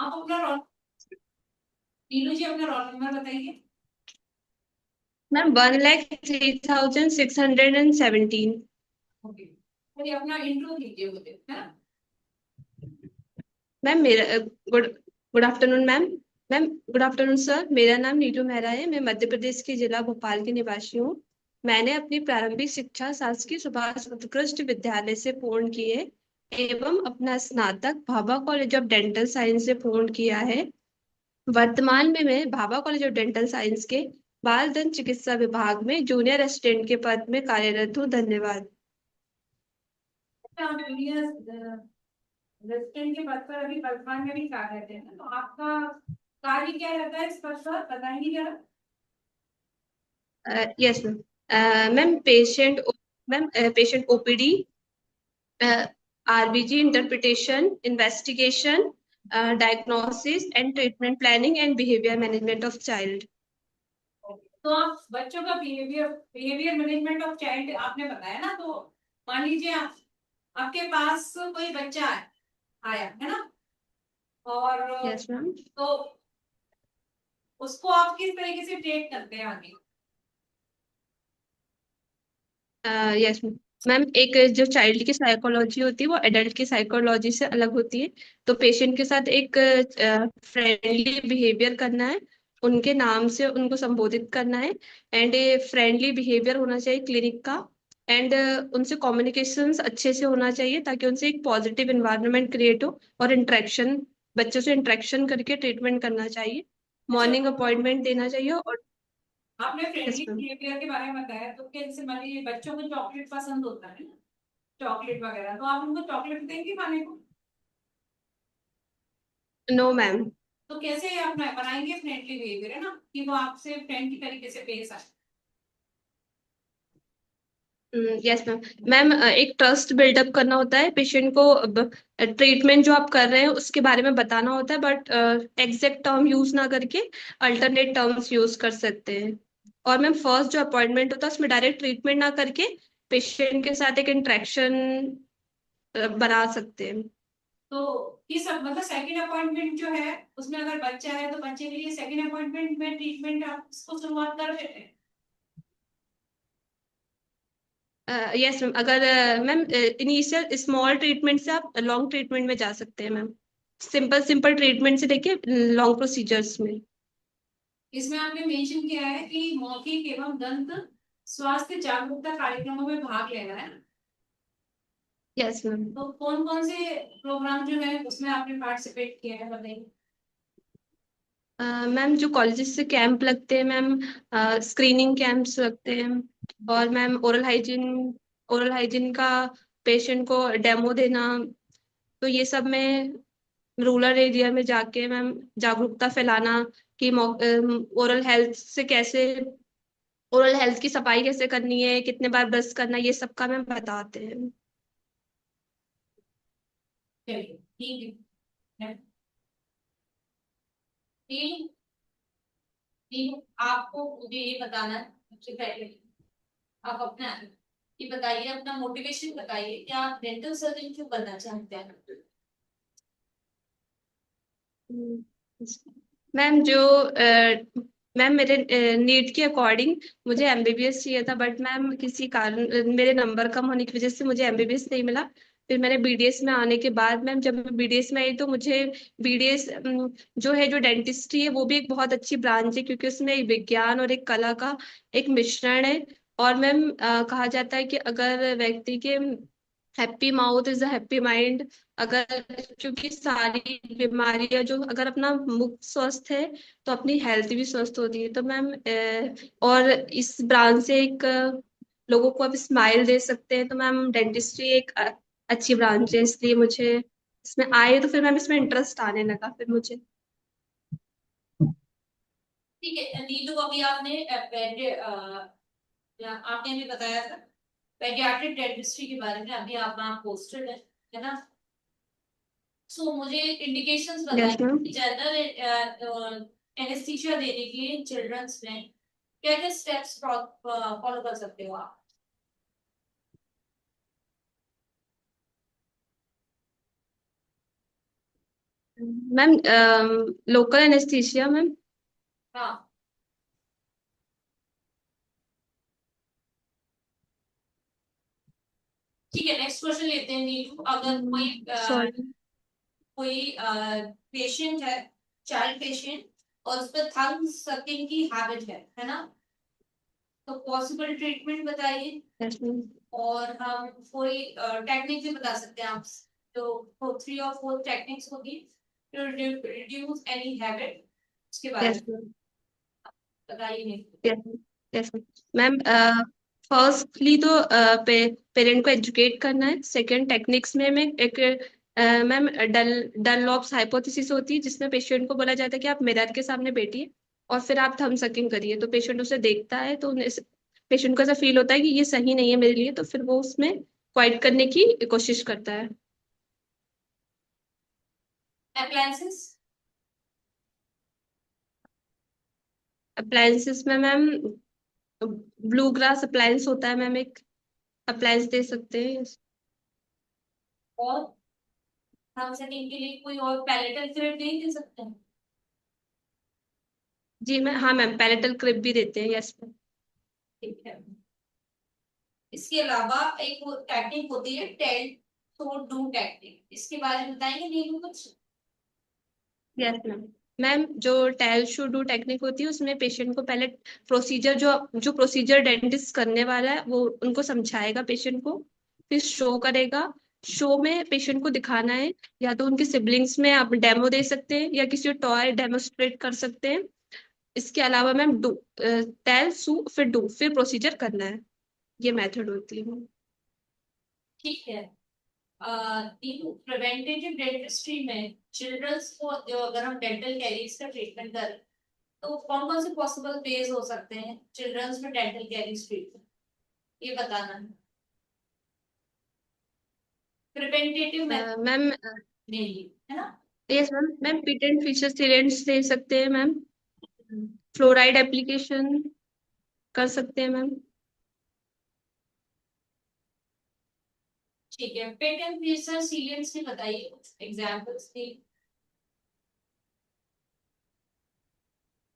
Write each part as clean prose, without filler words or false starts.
आप अपना रोल, नीलू जी अपना रोल नंबर बताइए। मैम 1,03,617। ओके, चलिए अपना इंट्रो दीजिए मुझे, है ना। मैम मेरा good good afternoon ma'am. Ma'am good afternoon sir, मेरा नाम नीतू मेहरा है। मैं मध्य प्रदेश के जिला भोपाल की निवासी हूँ। मैंने अपनी प्रारंभिक शिक्षा शासकीय सुभाष उत्कृष्ट विद्यालय से पूर्ण की है एवं अपना स्नातक Bhabha college of dental science से पूर्ण किया है। वर्तमान में मैं Bhabha college of dental science के बाल दंत चिकित्सा विभाग में जूनियर असिस्टेंट के पद में कार्यरत हूँ। धन्यवाद। अच्छा, आप जूनियर रेजिडेंट के पद पर अभी वर्तमान में भी कार्य करते हैं, तो आपका कार्य क्या रहता है इस पद पर, बताएंगे जरा। Yes ma'am. Ma'am patient OPD, RBG interpretation, investigation, diagnosis and treatment planning and behaviour management of child. तो आप बच्चों का बिहेवियर मैनेजमेंट ऑफ चाइल्ड आपने बताया ना, तो मान लीजिए आप, आपके पास कोई बच्चा आया है ना, और यस मैम। तो उसको आप किस तरीके से ट्रीट करते हैं आगे। यस मैम, एक जो चाइल्ड की साइकोलॉजी होती है वो एडल्ट की साइकोलॉजी से अलग होती है। तो पेशेंट के साथ एक फ्रेंडली बिहेवियर करना है, उनके नाम से उनको संबोधित करना है, एंड फ्रेंडली बिहेवियर होना चाहिए क्लिनिक का। एंड उनसे कम्युनिकेशंस अच्छे से होना चाहिए ताकि उनसे एक पॉजिटिव एनवायरनमेंट क्रिएट हो, और इंटरेक्शन, बच्चों से इंटरेक्शन करके ट्रीटमेंट करना चाहिए। अच्छा, मॉर्निंग अपॉइंटमेंट देना चाहिए। और आपने यस फ्रेंडली मैम। बिहेवियर के बारे में बताया, तो कैसे मान लीजिए बच्चों को चॉकलेट पसंद होता है ना, चॉकलेट वगैरह, तो आप उनको चॉकलेट देंगे खाने को। No ma'am. तो कैसे आप बनाएंगे फ्रेंडली बिहेवियर, है ना, कि वो आपसे फ्रेंड की तरीके से पेश आए। Yes ma'am. मैम एक ट्रस्ट बिल्डअप करना होता है पेशेंट को। ट्रीटमेंट जो आप कर रहे हैं उसके बारे में बताना होता है, बट एग्जैक्ट टर्म यूज ना करके अल्टरनेट टर्म्स यूज कर सकते हैं। और मैम फर्स्ट जो अपॉइंटमेंट होता है उसमें डायरेक्ट ट्रीटमेंट ना करके पेशेंट के साथ एक इंटरेक्शन बना सकते हैं। तो किस मतलब सेकंड अपॉइंटमेंट जो है उसमें अगर बच्चा है, तो बच्चे के लिए सेकंड अपॉइंटमेंट में ट्रीटमेंट आप उसको शुरुआत कर देते हैं। यस मैम, अगर मैम इनिशियल स्मॉल ट्रीटमेंट से आप लॉन्ग ट्रीटमेंट में जा सकते हैं मैम। सिंपल सिंपल ट्रीटमेंट से लेके लॉन्ग प्रोसीजर्स में। इसमें आपने मेंशन किया है कि मौखिक एवं दंत स्वास्थ्य जागरूकता कार्यक्रमों में भाग लेना है। Yes ma'am. तो कौन कौन से प्रोग्राम जो है उसमें आपने पार्टिसिपेट किया है, बताइए। मैम जो कॉलेजेस से कैंप लगते हैं मैम, स्क्रीनिंग कैंप्स लगते हैं। और मैम ओरल हाइजीन का पेशेंट को डेमो देना। तो ये सब में रूरल एरिया में जाके मैम जागरूकता फैलाना कि ओरल हेल्थ से कैसे, ओरल हेल्थ की सफाई कैसे करनी है, कितने बार ब्रश करना है, ये सब का मैम बताते हैं। चलिए ठीक है। ठीक, ठीक, आपको मुझे ये बताना है सबसे पहले, आप अपना ये बताइए, अपना मोटिवेशन बताइए कि आप डेंटल सर्जन क्यों बनना चाहते हैं। मैम मैम मेरे नीट के अकॉर्डिंग मुझे एमबीबीएस चाहिए था, बट मैम किसी कारण मेरे नंबर कम होने की वजह से मुझे एमबीबीएस नहीं मिला। फिर मैंने बीडीएस में आने के बाद मैम, जब मैं बीडीएस में आई तो मुझे बीडीएस जो है, जो डेंटिस्ट्री है वो भी एक बहुत अच्छी ब्रांच है, क्योंकि उसमें एक विज्ञान और एक कला का एक मिश्रण है। और मैम कहा जाता है कि अगर व्यक्ति के happy mouth is a happy mind. अगर, क्योंकि सारी बीमारियां जो, अगर अपना मुख स्वस्थ है तो अपनी हेल्थ भी स्वस्थ होती है। तो मैम और इस ब्रांच से एक लोगों को आप स्माइल दे सकते हैं। तो मैम डेंटिस्ट्री एक अच्छी ब्रांच है, इसलिए मुझे इसमें आए, तो फिर मैम इसमें इंटरेस्ट आने लगा फिर मुझे। ठीक है नीतू, अभी आपने आपने अभी बताया था पेडियाट्रिक डेंटिस्ट्री के बारे में, अभी आप पोस्टेड है ना। सो मुझे इंडिकेशंस यस बताइए मैम। कि जनरल एनेस्थीसिया देने के लिए चिल्ड्रंस में क्या क्या स्टेप्स फॉलो कर सकते हो आप। Ma'am local anaesthesia ma'am. हाँ, ठीक है, नेक्स्ट क्वेश्चन लेते हैं नीलू। अगर कोई सॉरी। कोई पेशेंट है, चाइल्ड पेशेंट, और उस पर थंब सकिंग की हैबिट है ना, तो पॉसिबल ट्रीटमेंट बताइए। Yes ma'am. और हम कोई टेक्निक भी बता सकते हैं आप, जो 3 और 4 टेक्निक्स होगी टू रिड्यूस एनी हैबिट, उसके बारे यस में मैम। बताइए नहीं। Yes yes ma'am. फर्स्टली तो पेरेंट को एजुकेट करना है। सेकंड टेक्निक्स में एक मैम डनलॉप्स हाइपोथेसिस होती है, जिसमें पेशेंट को बोला जाता है कि आप मिरर के सामने बैठिए और फिर आप थंब सकिंग करिए। तो पेशेंट उसे देखता है, तो पेशेंट को ऐसा फील होता है कि ये सही नहीं है मेरे लिए, तो फिर वो उसमें क्वाइट करने की कोशिश करता है। अप्लायंसेस। अप्लायंसेस में मैम ब्लू ग्रास अप्लायंस होता है मैम, एक अप्लायंस दे सकते हैं। और थंब सकिंग के लिए कोई और पैलेटल फ्लूइड नहीं दे सकते हैं? जी मैम, हाँ मैम, पैलेटल क्रिप भी देते हैं, यस मैम। ठीक है। इसके अलावा एक टेक्निक होती है टेल टू डू टेक्निक, इसके बारे में बताएंगे नीलू कुछ? Yes ma'am. मैम जो टेल शू डू टेक्निक होती है, उसमें पेशेंट को पहले प्रोसीजर जो जो प्रोसीजर डेंटिस्ट करने वाला है वो उनको समझाएगा पेशेंट को, फिर शो करेगा। शो में पेशेंट को दिखाना है, या तो उनके सिबलिंग्स में आप डेमो दे सकते हैं या किसी टॉय डेमोस्ट्रेट कर सकते हैं। इसके अलावा मैम डू, टेल सू फिर डू फिर प्रोसीजर करना है। ये मेथड होती है। ठीक है। प्रिवेंटिव डेंटिस्ट्री में चिल्ड्रंस को जो अगर हम डेंटल कैरीज का ट्रीटमेंट करें, तो कौन कौन से पॉसिबल वेज हो सकते हैं चिल्ड्रंस में डेंटल कैरीज ट्रीटमेंट, ये बताना है। प्रिवेंटेटिव मैम मेनली, है ना? Yes ma'am. Ma'am pit and fissure sealants दे सकते हैं मैम। हम्म, फ्लोराइड एप्लीकेशन कर सकते हैं मैम। ठीक है, पेट एंड फिशर सीलियंस की बताइए कुछ एग्जांपल्स की।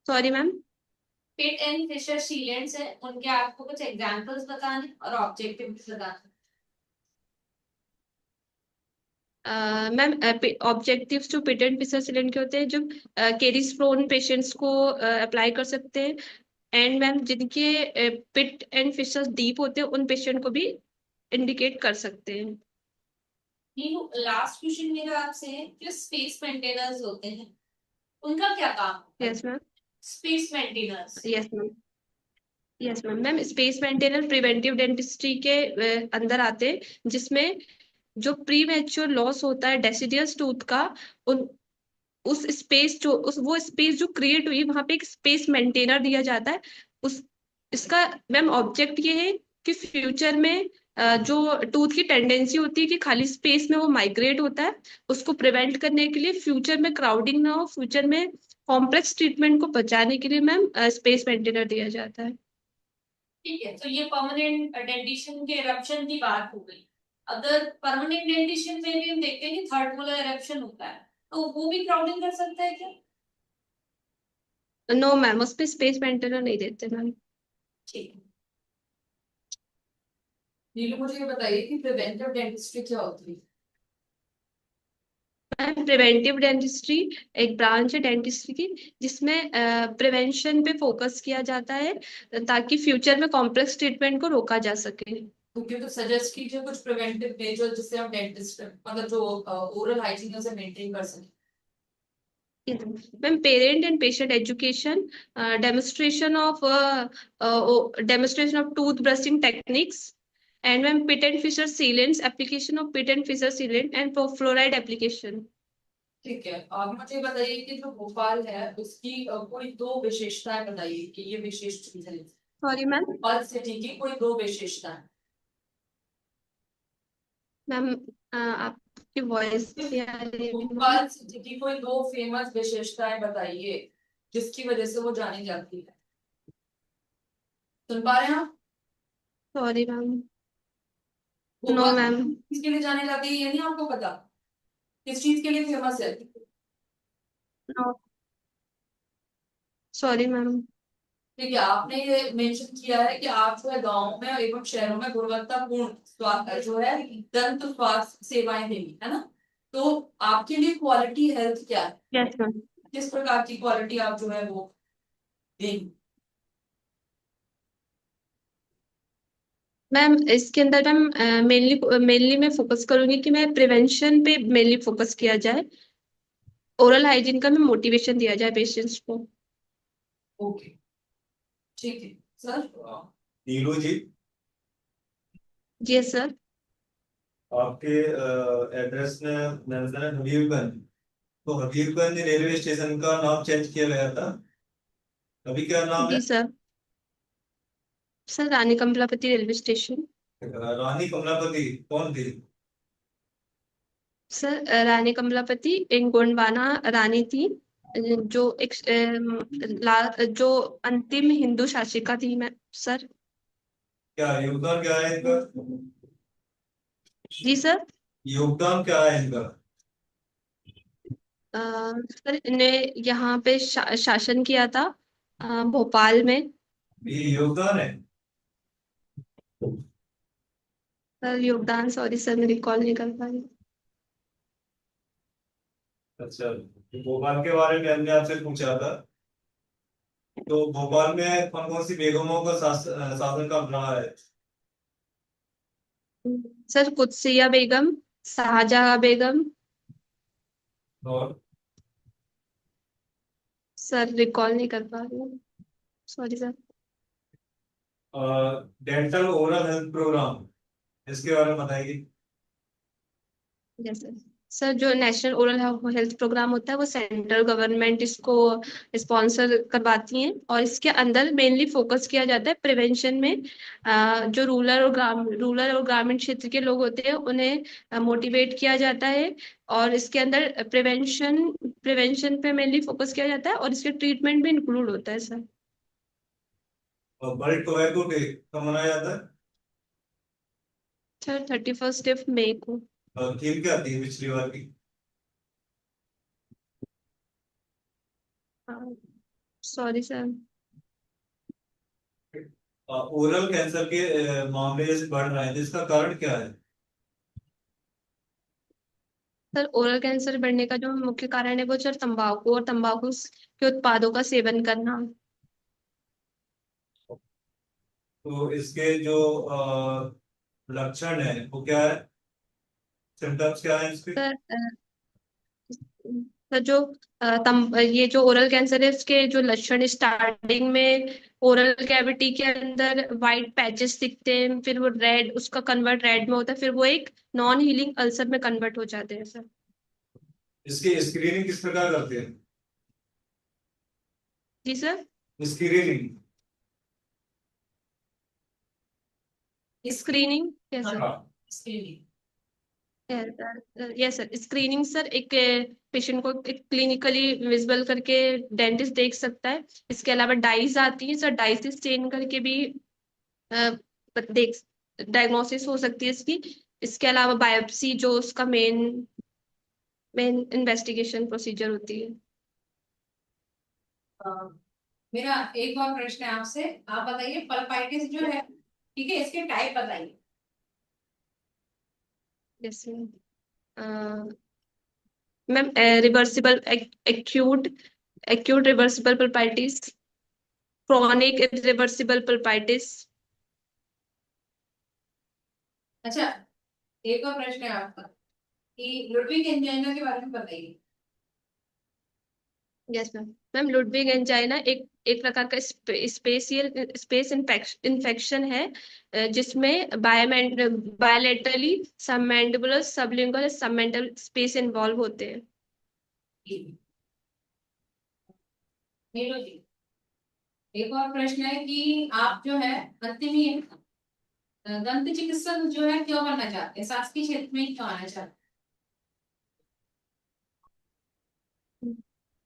Sorry ma'am. Pit and fissure sealants है, उनके आपको कुछ एग्जांपल्स बताने और ऑब्जेक्टिव बताने। मैम ऑब्जेक्टिव्स जो पिट एंड फिशर सीलेंट के होते हैं, जो केरीज प्रोन पेशेंट्स को अप्लाई कर सकते हैं। एंड मैम जिनके पिट एंड फिशर डीप होते हैं, उन पेशेंट को भी इंडिकेट कर सकते हैं। ये लास्ट क्वेश्चन मेरा आपसे है, जो स्पेस मेंटेनर्स होते हैं उनका क्या काम होता है? Yes ma'am. Space maintainers. Yes ma'am. Yes ma'am. Ma'am space maintainer preventive dentistry के अंदर आते हैं, जिसमें जो प्री मैच्योर लॉस होता है डेसिडियस टूथ का, उन उस स्पेस जो उस वो स्पेस जो क्रिएट हुई, वहां पे एक स्पेस मेंटेनर दिया जाता है। उस इसका मैम ऑब्जेक्ट ये है कि फ्यूचर में जो टूथ की टेंडेंसी होती है कि खाली स्पेस में वो माइग्रेट होता है, उसको प्रिवेंट करने के लिए, फ्यूचर में क्राउडिंग ना हो, फ्यूचर में कॉम्प्लेक्स ट्रीटमेंट को बचाने के लिए मैम स्पेस मेंटेनर दिया जाता है। ठीक है, तो ये परमानेंट डेंटिशन के इरप्शन की बात हो गई। अगर परमानेंट डेंटिशन में भी हम देखते हैं कि थर्ड मोलर इरप्शन होता है, तो वो भी क्राउडिंग कर सकता है क्या? नो मैम, उस पे स्पेस मेंटेनर नहीं देते मैम। ठीक है। नीलू, मुझे ये बताइए कि प्रिवेंटिव डेंटिस्ट्री क्या होती है? मैम प्रिवेंटिव डेंटिस्ट्री एक ब्रांच है डेंटिस्ट्री की, जिसमें प्रिवेंशन पे फोकस किया जाता है, ताकि फ्यूचर में कॉम्प्लेक्स ट्रीटमेंट को रोका जा सके। क्योंकि तो सजेस्ट कीजिए कुछ प्रिवेंटिव मेजर जिससे हम डेंटिस्ट मतलब जो ओरल हाइजीन है उसे मेंटेन कर सकें। Ma'am parent and patient education, demonstration of tooth brushing techniques, and ma'am pit and fissure sealants, application of pit and fissure sealant and fluoride application. ठीक है, आप मुझे बताइए कि जो भोपाल है उसकी कोई 2 विशेषताएं बताइए कि ये विशिष्ट चीज है। Sorry ma'am. और सिटी की कोई 2 विशेषताएं। मैम आपकी वॉइस नहीं आ रही है मैम। भोपाल सिटी की कोई 2 फेमस विशेषताएं बताइए जिसकी वजह से वो जानी जाती है। सुन पा रहे हैं आप? Sorry ma'am. No Bhopal ma'am. किसके लिए जाने जाती है ये नहीं आपको पता? किस चीज के लिए फेमस है? Sorry ma'am. ठीक है, आपने ये मेंशन किया है कि आप जो है गाँव में एवं शहरों में गुणवत्तापूर्ण स्वास्थ्य जो है दंत स्वास्थ्य सेवाएं देंगी, है ना? तो आपके लिए क्वालिटी हेल्थ क्या है? Yes ma'am. किस प्रकार की क्वालिटी आप जो है वो देंगी? मैम इसके अंदर मैम मेनली मेनली मैं फोकस करूंगी कि मैं प्रिवेंशन पे मेनली फोकस किया जाए। ओरल हाइजीन का मैं मोटिवेशन दिया जाए पेशेंट्स को। ओके, ठीक है सर। नीरू जी, जी सर। आपके एड्रेस में मैंने हबीबगंज, तो हबीबगंज रेलवे स्टेशन का नाम चेंज किया गया था, अभी क्या नाम है? जी सर। सर रानी कमलापति रेलवे स्टेशन। रानी कमलापति कौन थी? सर रानी कमलापति एक गोंडवाना रानी थी, जो एक जो अंतिम हिंदू शासिका थी मैं सर। क्या योगदान क्या है इनका? जी सर। योगदान क्या है इनका? सर इन्हें यहाँ पे शासन किया था भोपाल में। ये योगदान है? सर योगदान सॉरी सर मैं रिकॉल नहीं कर पा रही। अच्छा, तो भोपाल के बारे में हमने आपसे पूछा था, तो भोपाल में कौन कौन सी बेगमों का शासन का रहा है? सर कुत्सिया बेगम, शाहजहां बेगम। और सर रिकॉल नहीं कर पा रही हूँ, sorry sir. Dental oral health programme, इसके बारे में बताइए। Yes sir. सर जो नेशनल ओरल हेल्थ प्रोग्राम होता है वो सेंट्रल गवर्नमेंट इसको स्पॉन्सर करवाती है, और इसके अंदर मेनली फोकस किया जाता है प्रिवेंशन में। जो रूरल और ग्रामीण क्षेत्र के लोग होते हैं उन्हें मोटिवेट किया जाता है, और इसके अंदर प्रिवेंशन प्रिवेंशन पे मेनली फोकस किया जाता है, और इसके ट्रीटमेंट भी इंक्लूड होता है सर। और वर्ल्ड टोबैको डे कब मनाया जाता है? सर 31 मई को। और थीम क्या थी पिछली बार की? Sorry sir. ओरल कैंसर के मामले जैसे बढ़ रहे हैं, तो इसका कारण क्या है? सर ओरल कैंसर बढ़ने का जो मुख्य कारण है वो सर तंबाकू और तंबाकू के उत्पादों का सेवन करना। तो इसके जो लक्षण है वो क्या है, सिम्टम्स क्या है इसके? सर सर जो ये जो ओरल कैंसर है इसके जो लक्षण स्टार्टिंग में ओरल कैविटी के अंदर वाइट पैचेस दिखते हैं, फिर वो रेड उसका कन्वर्ट रेड में होता है, फिर वो एक नॉन हीलिंग अल्सर में कन्वर्ट हो जाते हैं सर। इसकी स्क्रीनिंग किस प्रकार करते हैं? जी सर। स्क्रीनिंग। स्क्रीनिंग कैसे? हाँ। Screening. Yes sir screening sir एक पेशेंट को एक क्लिनिकली विजिबल करके डेंटिस्ट देख सकता है। इसके अलावा डाइज आती है सर, डाइज से स्टेन करके भी अ, देख डायग्नोसिस हो सकती है इसकी। इसके अलावा बायोप्सी जो उसका मेन मेन इन्वेस्टिगेशन प्रोसीजर होती है। अ, मेरा एक और प्रश्न है आपसे, आप बताइए पल्पाइटिस जो है, ठीक है, इसके टाइप बताइए। Yes ma'am reversible acute acute reversible pulpitis, chronic reversible pulpitis. अच्छा, एक और प्रश्न है आपका कि लुडविग एंजाइना के बारे में बताइए। Yes ma'am. Ma'am Ludwig angina एक एक प्रकार का स्पेस इन्फेक्शन है, जिसमें bilaterally submandibular sublingual submental space involve होते हैं। नीरू जी, एक और प्रश्न है कि आप जो है अंतिम ही दंत चिकित्सक जो है क्यों बनना चाहते हैं, शासकीय क्षेत्र में ही क्यों आना चाहते हैं?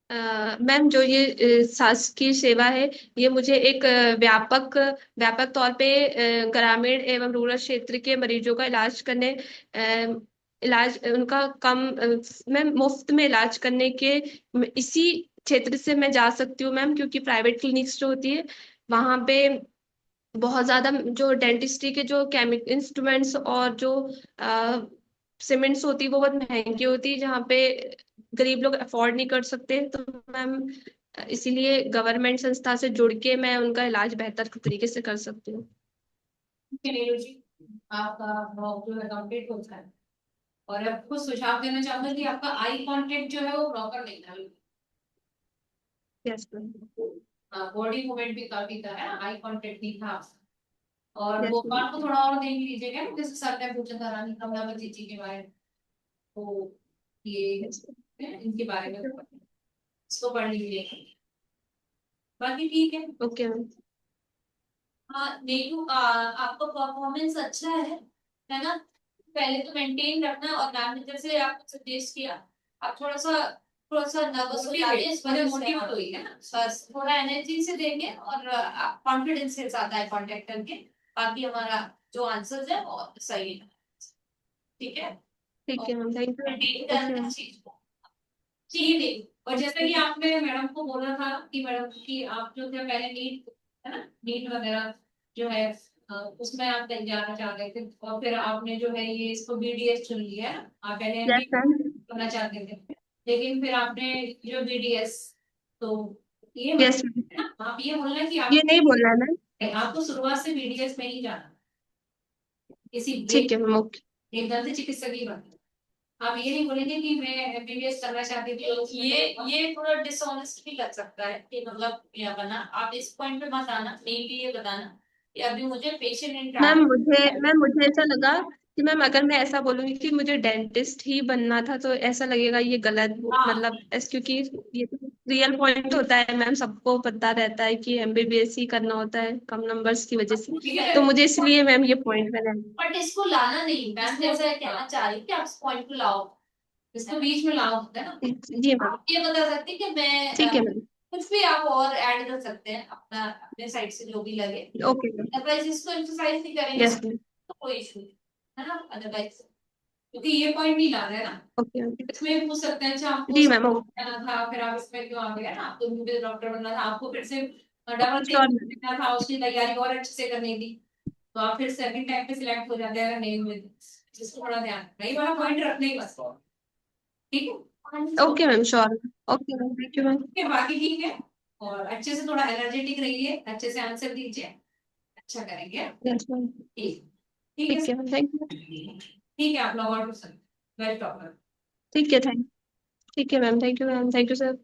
मैम जो ये शासकीय सेवा है ये मुझे एक व्यापक व्यापक तौर पे ग्रामीण एवं रूरल क्षेत्र के मरीजों का इलाज करने इलाज उनका कम मैम मुफ्त में इलाज करने के इसी क्षेत्र से मैं जा सकती हूँ मैम, क्योंकि प्राइवेट क्लिनिक्स जो होती है वहां पे बहुत ज्यादा जो डेंटिस्ट्री के जो केमिकल इंस्ट्रूमेंट्स और जो सीमेंट्स होती है वो बहुत महंगी होती है, जहाँ पे गरीब लोग अफोर्ड नहीं कर सकते। तो मैम इसीलिए गवर्नमेंट संस्था से जुड़ के मैं उनका इलाज बेहतर तरीके से कर सकती हूँ। नीरू जी, आपका ब्लॉग जो है कंप्लीट हो जाए, और आपको सुझाव देना चाहूंगा कि आपका आई कांटेक्ट जो है वो प्रॉपर नहीं था। Yes ma'am. बॉडी मूवमेंट भी काफी था, है आई कांटेक्ट नहीं था आपका। और यस गोपाल को थोड़ा और देख लीजिएगा ना, जैसे सर ने पूछा था रानी कमलावती जी के बारे में, तो ये इनके बारे में इसको पढ़ लीजिए, बाकी ठीक है। Okay ma'am. हाँ नीतू, आपका परफॉर्मेंस अच्छा है ना? पहले तो मेंटेन रखना, और मैम ने जैसे आपको सजेस्ट किया, आप थोड़ा सा नर्वस हो जाते हैं इस वजह से, मोटिवेट हुई है ना। बस थोड़ा एनर्जी से देंगे और कॉन्फिडेंस के साथ आई कांटेक्ट करके, बाकी हमारा जो आंसर्स है वो सही है, ठीक है? ठीक है ma'am, thank you. Maintain okay करना मैम। इस चीज को, ठीक है? और जैसे कि आपने मैडम को बोला था कि मैडम की आप जो थे पहले नीट, है ना, नीट वगैरह जो है उसमें आप कहीं जाना चाह रहे थे, और फिर आपने जो है ये इसको बीडीएस चुन लिया है, आप पहले यस एमबीबीएस मैम। करना चाहते थे, लेकिन फिर आपने जो बीडीएस, तो ये यस मतलब मैम, है ना, आप ये बोलना कि ये नहीं बोलना है मैम। आपको शुरुआत से बीडीएस में ही जाना, किसी ठीक है मैम, ओके। एक दंत चिकित्सक ही बनना। आप ये नहीं बोलेंगे कि मैं एमबीबीएस करना चाहती थी, तो ये थोड़ा डिसऑनेस्ट भी लग सकता है कि मतलब क्या बना, आप इस पॉइंट पे मत आना, मेनली ये बताना कि अभी मुझे पेशेंट मैम मुझे ऐसा लगा कि मैम अगर मैं ऐसा बोलूंगी कि मुझे डेंटिस्ट ही बनना था तो ऐसा लगेगा ये गलत, हाँ मतलब क्योंकि ये तो रियल पॉइंट होता है मैम, सबको पता रहता है कि एमबीबीएस ही करना होता है कम नंबर्स की वजह से। ठीक है, तो मुझे इसलिए मैम ये पॉइंट मैंने। बट इसको लाना नहीं, मैम जैसा कहना चाह रही हूँ कि आप इस पॉइंट को लाओ, इसको बीच में लाओ, है ना। जी मैम। आप ये बता सकते हैं कि मैं ठीक है मैम। कुछ भी आप और ऐड कर सकते हैं अपना, अपने साइड से जो भी लगे, ओके मैम। अदरवाइज इसको एक्सरसाइज नहीं करेंगे यस मैम। तो कोई इशू नहीं, है ना? अदरवाइज क्योंकि ये पॉइंट नहीं लाना है ना, ओके ओके। इसमें पूछ सकते हैं अच्छा आपको जी मैम, ओके। करना था, फिर आप इसमें क्यों आ गए ना, आपको एमबीबीएस डॉक्टर बनना था, आपको फिर से डबल श्योर मैम। देखना था, उसकी तैयारी और अच्छे से करनी थी, तो आप फिर सेकंड टाइम पे सिलेक्ट हो जाते हैं, अगर नहीं हुए तो। जिसको थोड़ा ध्यान रखना, ये वाला पॉइंट रखना ही बस, ठीक है। Okay ma'am, sure. Okay ma'am, thank you ma'am. ठीक है, बाकी ठीक है, और अच्छे से थोड़ा एनर्जेटिक रहिए, अच्छे से आंसर दीजिए, अच्छा करेंगे। Yes ma'am. ठीक, ठीक है ठीक है मैम, थैंक यू। ठीक है, आप लॉग आउट कर सकते हैं, वेल टॉपर। ठीक है, ठीक है ma'am, thank you ma'am, thank you sir.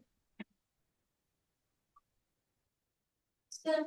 Sir,